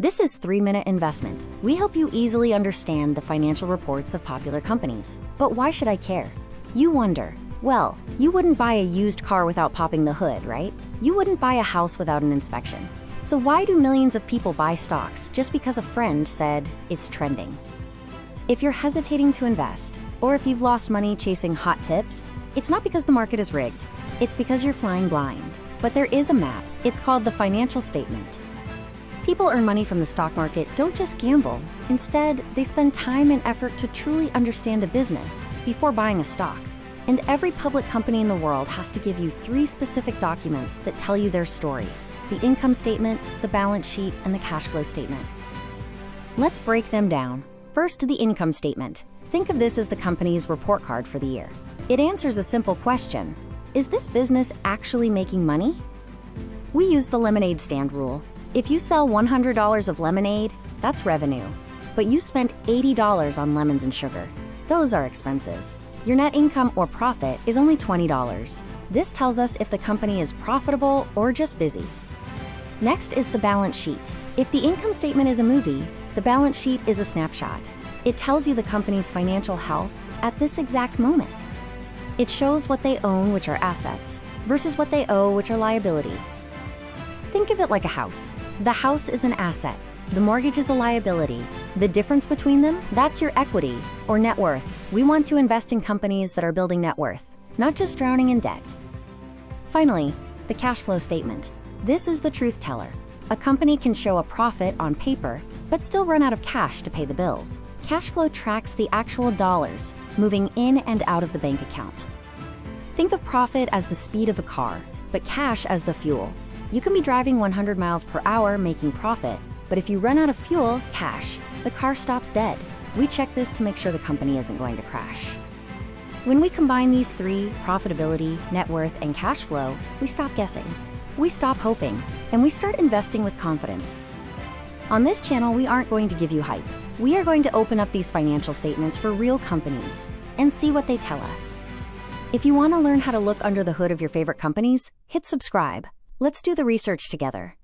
This is 3-Minute Investment. We help you easily understand the financial reports of popular companies. But why should I care? You wonder. Well, you wouldn't buy a used car without popping the hood, right? You wouldn't buy a house without an inspection. So why do millions of people buy stocks just because a friend said it's trending? If you're hesitating to invest, or if you've lost money chasing hot tips, it's not because the market is rigged. It's because you're flying blind. But there is a map. It's called the financial statement. People earn money from the stock market don't just gamble. Instead, they spend time and effort to truly understand a business before buying a stock. And every public company in the world has to give you 3 specific documents that tell you their story: the income statement, the balance sheet, and the cash flow statement. Let's break them down. First, the income statement. Think of this as the company's report card for the year. It answers a simple question: is this business actually making money? We use the lemonade stand rule. If you sell $100 of lemonade, that's revenue. But you spent $80 on lemons and sugar. Those are expenses. Your net income or profit is only $20. This tells us if the company is profitable or just busy. Next is the balance sheet. If the income statement is a movie, the balance sheet is a snapshot. It tells you the company's financial health at this exact moment. It shows what they own, which are assets, versus what they owe, which are liabilities. Think of it like a house. The house is an asset. The mortgage is a liability. The difference between them, that's your equity or net worth. We want to invest in companies that are building net worth, not just drowning in debt. Finally, the cash flow statement. This is the truth teller. A company can show a profit on paper, but still run out of cash to pay the bills. Cash flow tracks the actual dollars moving in and out of the bank account. Think of profit as the speed of a car, but cash as the fuel. You can be driving 100 miles per hour making profit, but if you run out of fuel, cash, the car stops dead. We check this to make sure the company isn't going to crash. When we combine these 3, profitability, net worth, and cash flow, we stop guessing. We stop hoping, and we start investing with confidence. On this channel, we aren't going to give you hype. We are going to open up these financial statements for real companies and see what they tell us. If you want to learn how to look under the hood of your favorite companies, hit subscribe. Let's do the research together.